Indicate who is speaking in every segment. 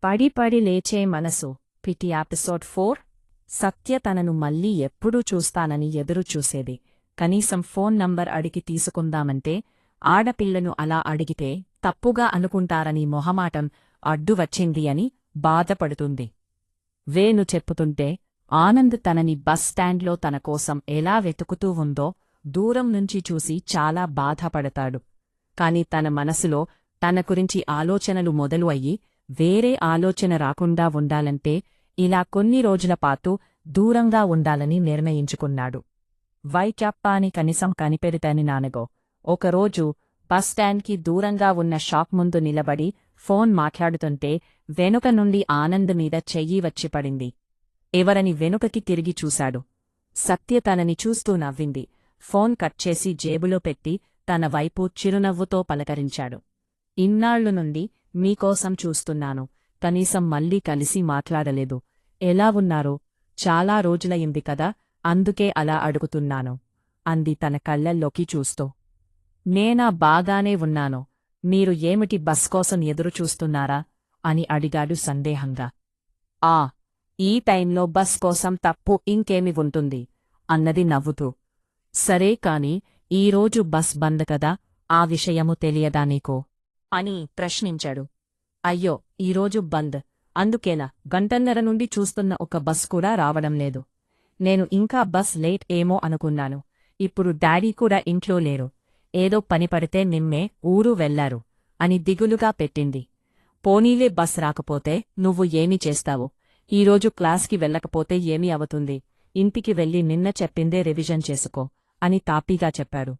Speaker 1: పడి పడి లేచే మనసు పిటి ఎపిసోడ్ 4 సత్య తనను మళ్ళీ ఎప్పుడూ చూస్తానని ఎదురుచూసేది. కనీసం ఫోన్ నంబర్ అడిగి తీసుకుందామంటే ఆడపిల్లను అలా అడిగితే తప్పుగా అనుకుంటారని మొహమాటం అడ్డు వచ్చింది అని బాధపడుతుంది. వేణు చెప్పుతుంటే ఆనంద్ తనని బస్ స్టాండ్లో తన కోసం ఎలా వెతుకుతూ ఉందో దూరం నుంచి చూసి చాలా బాధపడతాడు. కాని తన మనసులో తన గురించి ఆలోచనలు మొదలు అయ్యి వేరే ఆలోచన రాకుండా ఉండాలంటే ఇలా కొన్ని రోజులపాటు దూరంగా ఉండాలని నిర్ణయించుకున్నాడు. వైక్యాప్పాని కనీసం కనిపెడతాని నానగో ఒకరోజు బస్ స్టాండ్కి దూరంగా ఉన్న షాప్ ముందు నిలబడి ఫోన్ మాట్లాడుతుంటే వెనుక నుండి ఆనంద్ మీద చెయ్యి వచ్చి పడింది. ఎవరని వెనుకకి తిరిగి చూశాడు. సత్య తనని చూస్తూ నవ్వింది. ఫోన్ కట్ చేసి జేబులో పెట్టి తన వైపు చిరునవ్వుతో పలకరించాడు. ఇన్నాళ్లు నుండి మీకోసం చూస్తున్నాను. కనీసం మళ్ళీ కలిసి మాట్లాడలేదు. ఎలా ఉన్నారో? చాలా రోజులయింది కదా, అందుకే అలా అడుగుతున్నాను అంది తన కళ్ళల్లోకి చూస్తూ. నేనా బాగానే ఉన్నాను. మీరు ఏమిటి బస్ కోసం ఎదురుచూస్తున్నారా అని అడిగాడు సందేహంగా. ఈ టైంలో బస్ కోసం తప్పు ఇంకేమి ఉంటుంది అన్నది నవ్వుతూ. సరే కాని ఈరోజు బస్ బంద్ కదా, ఆ విషయము తెలియదా నీకో అని ప్రశ్నించాడు. అయ్యో, ఈరోజు బంద్, అందుకేనా గంటన్నర నుండి చూస్తున్న ఒక బస్ కూడా రావడం లేదు. నేను ఇంకా బస్ లేట్ ఏమో అనుకున్నాను. ఇప్పుడు డాడీ కూడా ఇంట్లో లేరు. ఏదో పని పడితే నిన్నే ఊరు వెళ్లారు అని దిగులుగా పెట్టింది. పోనీలే, బస్ రాకపోతే నువ్వు ఏమి చేస్తావు? ఈరోజు క్లాస్కి వెళ్ళకపోతే ఏమి అవుతుంది? ఇంటికి వెళ్ళి నిన్న చెప్పిందే రివిజన్ చేసుకో అని తాపీగా చెప్పాడు.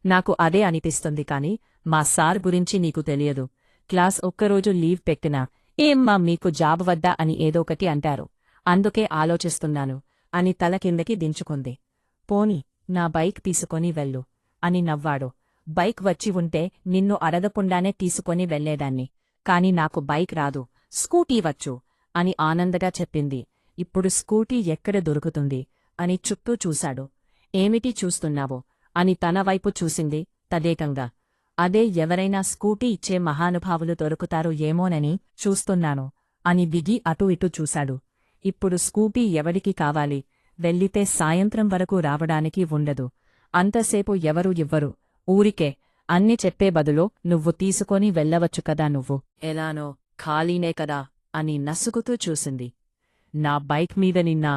Speaker 1: నాకు అదే అనిపిస్తుంది కాని మా సార్ గురించి నీకు తెలియదు. క్లాస్ ఒక్కరోజు లీవ్ పెట్టినా ఏమ్మా మీకు జాబ్ వద్దా అని ఏదోకటి అంటారు. అందుకే ఆలోచిస్తున్నాను అని తల కిందకి దించుకుంది. పోనీ నా బైక్ తీసుకొని వెళ్ళు అని నవ్వాడు. బైక్ వచ్చి ఉంటే నిన్ను అడగకుండానే తీసుకొని వెళ్లేదాన్ని. కాని నాకు బైక్ రాదు, స్కూటీ వచ్చు అని ఆనందగా చెప్పింది. ఇప్పుడు స్కూటీ ఎక్కడ దొరుకుతుంది అని చుట్టూ చూశాడు. ఏమిటి చూస్తున్నావో అని తన వైపు చూసింది తదేకంగా. అదే, ఎవరైనా స్కూటీ ఇచ్చే మహానుభావులు దొరుకుతారు ఏమోనని చూస్తున్నాను అని దిగి అటూ ఇటూ చూశాడు. ఇప్పుడు స్కూటీ ఎవడికి కావాలి? వెళ్ళితే సాయంత్రం వరకు రావడానికి ఉండదు. అంతసేపు ఎవరూ ఇవ్వరు. ఊరికే అన్ని చెప్పే బదులు నువ్వు తీసుకొని వెళ్ళవచ్చు కదా. నువ్వు ఎలానో ఖాళీనే కదా అని నసుగుతూ చూసింది. నా బైక్ మీద నిన్న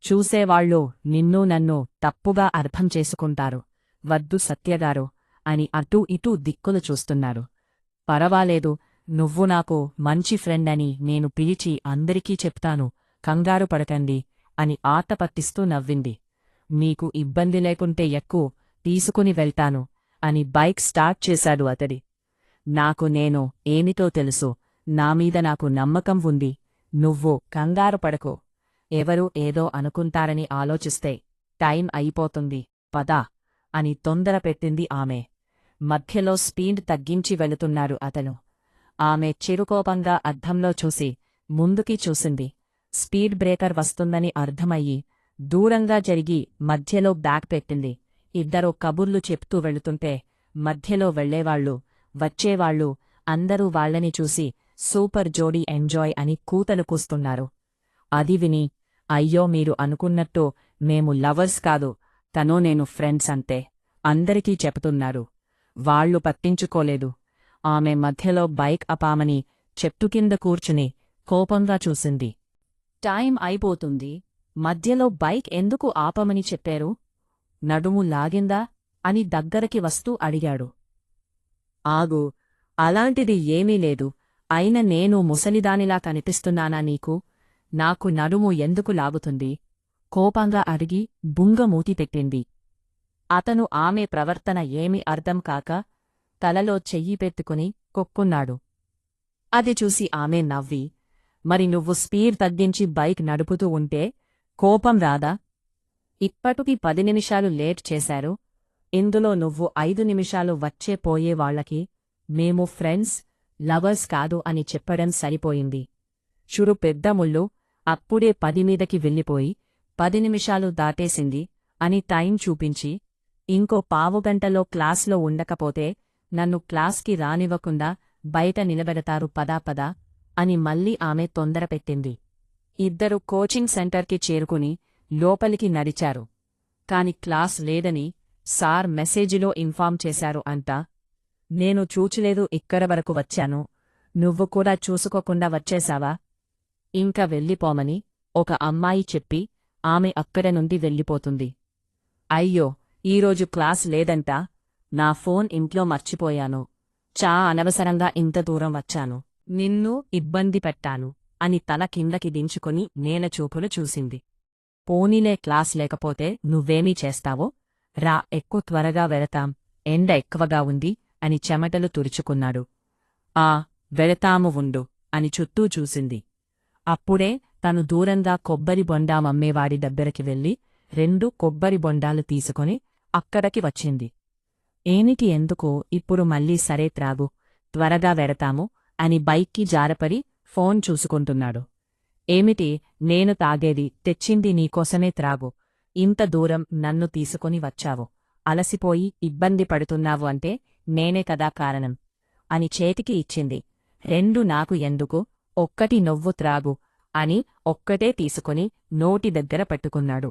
Speaker 1: చూసేవాళ్ళు నిన్నూ నన్ను తప్పుగా అర్థం చేసుకుంటారు. వద్దు సత్యగారు అని అటూ ఇటూ దిక్కులు చూస్తున్నారు. పరవాలేదు, నువ్వు నాకు మంచి ఫ్రెండ్ అని నేను పిలిచి అందరికీ చెప్తాను, కంగారు పడకండి అని ఆట పట్టిస్తూ నవ్వింది. మీకు ఇబ్బంది లేకుంటే ఎక్కువ తీసుకుని వెళ్తాను అని బైక్ స్టార్ట్ చేశాడు అతడి. నేను ఏమిటో తెలుసు, నామీద నాకు నమ్మకం ఉంది. నువ్వు కంగారు పడకు. ఎవరూ ఏదో అనుకుంటారని ఆలోచిస్తే టైం అయిపోతుంది, పదా అని తొందర పెట్టింది ఆమె. మధ్యలో స్పీడ్ తగ్గించి వెళుతున్నాడు అతను. ఆమె చిరుకోపంగా అద్దంలో చూసి ముందుకి చూసింది. స్పీడ్ బ్రేకర్ వస్తుందని అర్థమయ్యి దూరంగా జరిగి మధ్యలో బ్యాగ్ పెట్టింది. ఇద్దరూ కబుర్లు చెప్తూ వెళుతుంటే మధ్యలో వెళ్లేవాళ్ళు వచ్చేవాళ్ళు అందరూ వాళ్లని చూసి సూపర్ జోడీ ఎంజాయ్ అని కూతలు కూస్తున్నారు. అది విని, అయ్యో, మీరు అనుకున్నట్టు మేము లవర్స్ కాదు, తనూ నేను ఫ్రెండ్స్ అంతే అందరికీ చెప్తున్నారు. వాళ్లు పట్టించుకోలేదు. ఆమె మధ్యలో బైక్ అపామని చెట్టు కింద కూర్చుని కోపంగా చూసింది. టైం అయిపోతుంది, మధ్యలో బైక్ ఎందుకు ఆపమని చెప్పారు? నడుము లాగిందా అని దగ్గరకి వస్తూ అడిగాడు. ఆగు, అలాంటిది ఏమీ లేదు. అయిన నేను ముసలిదానిలా కనిపిస్తున్నానా నీకు? నాకు నడుము ఎందుకు లాగుతుంది? కోపంగా అడిగి బుంగమూతి పెట్టింది. అతను ఆమె ప్రవర్తన ఏమీ అర్థం కాక తలలో చెయ్యి పెట్టుకుని కొక్కున్నాడు. అది చూసి ఆమె నవ్వి, మరి నువ్వు స్పీడ్ తగ్గించి బైక్ నడుపుతూ ఉంటే కోపం రాదా? ఇప్పటికి 10 నిమిషాలు లేట్ చేశారు. ఇందులో నువ్వు 5 నిమిషాలు వచ్చే పోయే వాళ్లకి మేము ఫ్రెండ్స్, లవర్స్ కాదు అని చెప్పడం సరిపోయింది. చురు పెద్ద ముళ్ళు, అప్పుడే 10 మీదకి వెళ్ళిపోయి 10 నిమిషాలు దాటేసింది అని టైం చూపించి, ఇంకో పావుగంటలో క్లాస్లో ఉండకపోతే నన్ను క్లాస్కి రానివ్వకుండా బయట నిలబెడతారు, పదా పదా అని మళ్ళీ ఆమె తొందరపెట్టింది. ఇద్దరు కోచింగ్ సెంటర్కి చేరుకుని లోపలికి నడిచారు. కాని క్లాస్ లేదని సార్ మెసేజిలో ఇన్ఫార్మ్ చేశారు అంట. నేను చూచలేదు, ఇక్కడ వరకు వచ్చాను, నువ్వు కూడా చూసుకోకుండా వచ్చేశావా? ఇంక వెళ్ళిపోమని ఒక అమ్మాయి చెప్పి ఆమె అక్కడ నుండి వెళ్ళిపోతుంది. అయ్యో, ఈరోజు క్లాస్ లేదంట, నా ఫోన్ ఇంట్లో మర్చిపోయాను, అనవసరంగా ఇంత దూరం వచ్చాను, నిన్ను ఇబ్బంది పెట్టాను అని తల కిందకి దించుకొని నేలచూపులు చూసింది. పోనీలే, క్లాస్ లేకపోతే నువ్వేమీ చేస్తావో? రా, ఎక్కువ త్వరగా వెళతాం, ఎండ ఎక్కువగా ఉంది అని చెమటలు తుడుచుకున్నాడు. వెళతాము ఉండు అని చుట్టూ చూసింది. అప్పుడే తను దూరంగా కొబ్బరి బొండాం అమ్మేవాడి దగ్గరికి వెళ్ళి 2 కొబ్బరి బొండాలు తీసుకొని అక్కడికి వచ్చింది. ఏమిటి, ఎందుకు ఇప్పుడు మళ్ళీ? సరే త్రాగు, త్వరగా వెడతాము అని బైక్కి జారపడి ఫోన్ చూసుకుంటున్నాడు. ఏమిటి, నేను తాగేది తెచ్చింది నీకోసమే, త్రాగు, ఇంత దూరం నన్ను తీసుకొని వచ్చావు, అలసిపోయి ఇబ్బంది పడుతున్నావు అంటే నేనే కదా కారణం అని చేతికి ఇచ్చింది. 2 నాకు ఎందుకు, ఒక్కటి నువ్వు త్రాగు అని ఒక్కటే తీసుకొని నోటి దగ్గర పెట్టుకున్నాడు.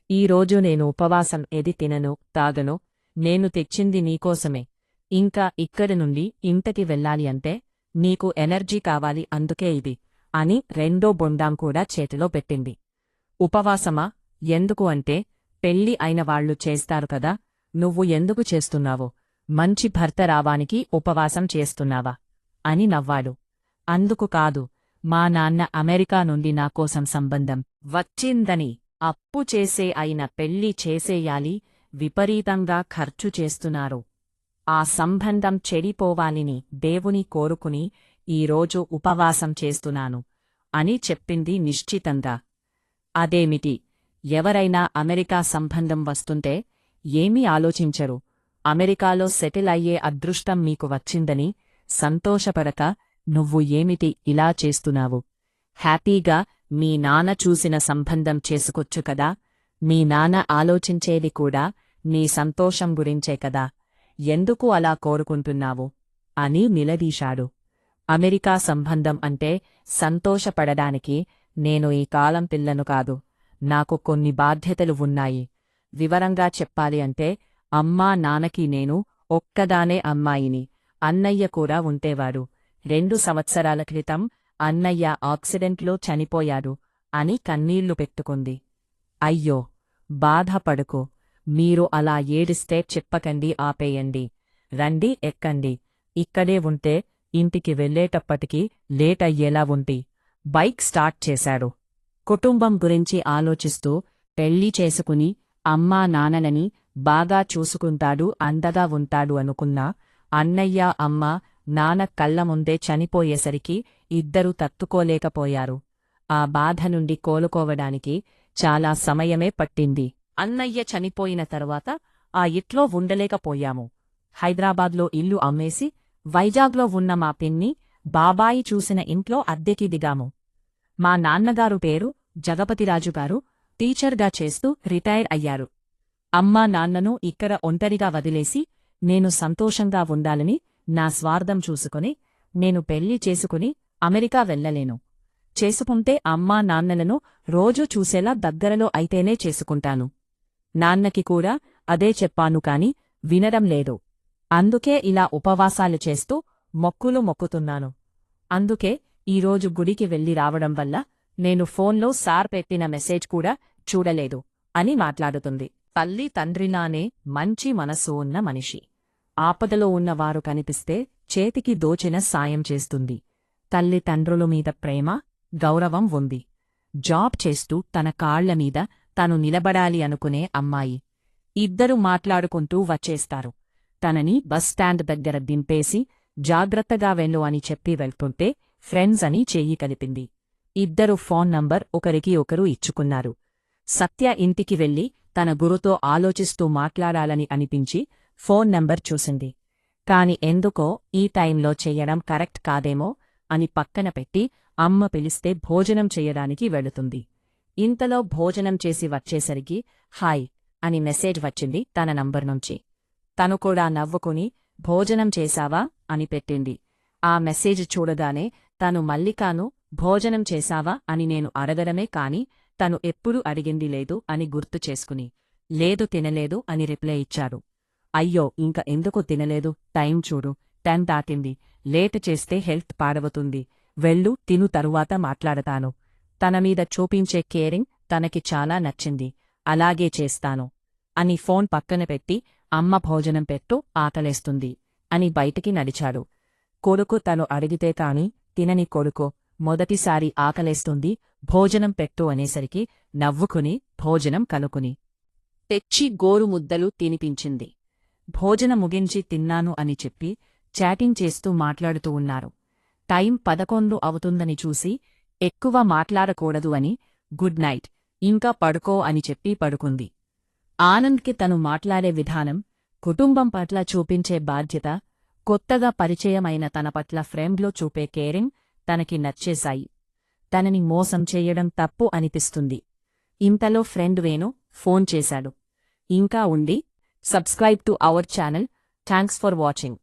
Speaker 1: ఈరోజు నేను ఉపవాసం, ఏది తినను తాగను, నేను తెచ్చింది నీకోసమే, ఇంకా ఇక్కడి నుండి ఇంటికి వెళ్ళాలి అంటే నీకు ఎనర్జీ కావాలి, అందుకే ఇది అని 2వ బొండాం కూడా చేతిలో పెట్టింది. ఉపవాసమా? ఎందుకు అంటే పెళ్లి అయిన వాళ్లు చేస్తారు కదా, నువ్వు ఎందుకు చేస్తున్నావు? మంచి భర్త రావానికి ఉపవాసం చేస్తున్నావా అని నవ్వాడు. అందుకు కాదు, మా నాన్న అమెరికా నుండి నాకోసం సంబంధం వచ్చిందని, అప్పు చేసే అయిన పెళ్లి చేసేయాలి, విపరీతంగా ఖర్చు చేస్తున్నారు, ఆ సంబంధం చెడిపోవాలని దేవుని కోరుకుని ఈరోజు ఉపవాసం చేస్తున్నాను అని చెప్పింది నిశ్చితంగా. అదేమిటి, ఎవరైనా అమెరికా సంబంధం వస్తుంటే ఏమీ ఆలోచించరు, అమెరికాలో సెటిల్ అయ్యే అదృష్టం మీకు వచ్చిందని సంతోషపడక నువ్వు ఏమిటి ఇలా చేస్తున్నావు? హ్యాపీగా మీ నాన్న చూసిన సంబంధం చేసుకోచ్చు కదా, మీ నాన్న ఆలోచించేది కూడా నీ సంతోషం గురించే కదా, ఎందుకు అలా కోరుకుంటున్నావు అని నిలదీశాడు. అమెరికా సంబంధం అంటే సంతోషపడడానికి నేను ఈ కాలం పిల్లను కాదు, నాకు కొన్ని బాధ్యతలు ఉన్నాయి. వివరంగా చెప్పాలి అంటే అమ్మా నాన్నకి నేను ఒక్కదానే అమ్మాయిని, అన్నయ్య కూడా ఉంటేవాడు, 2 సంవత్సరాల క్రితం అన్నయ్య యాక్సిడెంట్లో చనిపోయాడు అని కన్నీళ్లు పెట్టుకుంది. అయ్యో, బాధపడుకు, మీరు అలా ఏడిస్తే చెప్పకండి, ఆపేయండి, రండి ఎక్కండి, ఇక్కడే ఉంటే ఇంటికి వెళ్ళేటప్పటికి లేట్ అయ్యేలా ఉంటి. బైక్ స్టార్ట్ చేశాడు. కుటుంబం గురించి ఆలోచిస్తూ పెళ్లి చేసుకుని అమ్మా నాన్నలని బాగా చూసుకుంటాడు, అండగా ఉంటాడు అనుకున్నా అన్నయ్య అమ్మ నాన్న కళ్ల ముందే చనిపోయేసరికి ఇద్దరూ తట్టుకోలేకపోయారు. ఆ బాధ నుండి కోలుకోవడానికి చాలా సమయమే పట్టింది. అన్నయ్య చనిపోయిన తరువాత ఆ ఇంట్లో ఉండలేకపోయాము. హైదరాబాద్లో ఇల్లు అమ్మేసి వైజాగ్లో ఉన్న మా పిన్ని బాబాయి చూసిన ఇంట్లో అద్దెకి దిగాము. మా నాన్నగారు పేరు జగపతిరాజుగారు, టీచర్గా చేస్తూ రిటైర్ అయ్యారు. అమ్మా నాన్నను ఇక్కడ ఒంటరిగా వదిలేసి నేను సంతోషంగా ఉండాలని నా స్వార్థం చూసుకుని నేను పెళ్లి చేసుకుని అమెరికా వెళ్ళలేను. చేసుకుంటే అమ్మా నాన్నలను రోజూ చూసేలా దగ్గరలో అయితేనే చేసుకుంటాను. నాన్నకి కూడా అదే చెప్పాను కాని వినడం లేదు. అందుకే ఇలా ఉపవాసాలు చేస్తూ మొక్కులు మొక్కుతున్నాను. అందుకే ఈరోజు గుడికి వెళ్ళి రావడం వల్ల నేను ఫోన్లో సార్ పెట్టిన మెసేజ్ కూడా చూడలేదు అని మాట్లాడుతుంది. తల్లి తండ్రిలానే మంచి మనసు ఉన్న మనిషి. ఆపదలో ఉన్నవారు కనిపిస్తే చేతికి దోచిన సాయం చేస్తుంది. తల్లి తండ్రుల మీద ప్రేమ, గౌరవం ఉంది. జాబ్ చేస్తూ తన కాళ్లమీద తను నిలబడాలి అనుకునే అమ్మాయి. ఇద్దరు మాట్లాడుకుంటూ వచ్చేస్తారు. తనని బస్టాండ్ దగ్గర దింపేసి జాగ్రత్తగా వెళ్ళు అని చెప్పి వెళ్తుంటే ఫ్రెండ్స్ అని చెయ్యి కలిపింది. ఇద్దరు ఫోన్ నంబర్ ఒకరికి ఒకరు ఇచ్చుకున్నారు. సత్య ఇంటికి వెళ్లి తన గురుతో ఆలోచిస్తూ మాట్లాడాలని అనిపించి ఫోన్ నంబర్ చూసింది. కాని ఎందుకో ఈ టైంలో చెయ్యడం కరెక్ట్ కాదేమో అని పక్కన పెట్టి అమ్మ పిలిస్తే భోజనం చెయ్యడానికి వెళుతుంది. ఇంతలో భోజనం చేసి వచ్చేసరికి హాయ్ అని మెసేజ్ వచ్చింది తన నంబర్ నుంచి. తను కూడా నవ్వుకుని భోజనం చేశావా అని పెట్టింది. ఆ మెసేజ్ చూడగానే తను మల్లికాను భోజనం చేశావా అని నేను అడగడమే కాని తను ఎప్పుడూ అడిగింది లేదు అని గుర్తు చేసుకుని లేదు తినలేదు అని రిప్లై ఇచ్చాడు. అయ్యో ఇంక ఎందుకు తినలేదు, టైం చూడు 10 దాటింది, లేట్ చేస్తే హెల్త్ పాడవుతుంది, వెళ్ళు తిను తరువాత మాట్లాడతాను. తనమీద చూపించే కేరింగ్ తనకి చాలా నచ్చింది. అలాగే చేస్తాను అని ఫోన్ పక్కన పెట్టి అమ్మ భోజనం పెట్టు ఆకలేస్తుంది అని బయటికి నడిచాడు. కొడుకు తను అడిగితే కాని తినని కొడుకు మొదటిసారి ఆకలేస్తుంది భోజనం పెట్టు అనేసరికి నవ్వుకుని భోజనం కనుకుని తెచ్చి గోరుముద్దలు తినిపించింది. భోజనం ముగించి తిన్నాను అని చెప్పి చాటింగ్ చేస్తూ మాట్లాడుతూ ఉన్నారు. టైం 11 అవుతుందని చూసి ఎక్కువ మాట్లాడకూడదు అని గుడ్ నైట్ ఇంకా పడుకో అని చెప్పి పడుకుంది. ఆనంద్కి తను మాట్లాడే విధానం, కుటుంబం పట్ల చూపించే బాధ్యత, కొత్తగా పరిచయమైన తన పట్ల ఫ్రెండ్లో చూపే కేరింగ్ తనకి నచ్చేశాయి. తనని మోసం చేయడం తప్పు అనిపిస్తుంది. ఇంతలో ఫ్రెండ్ వేణు ఫోన్ చేశాడు. ఇంకా ఉండి subscribe to our channel. Thanks for watching.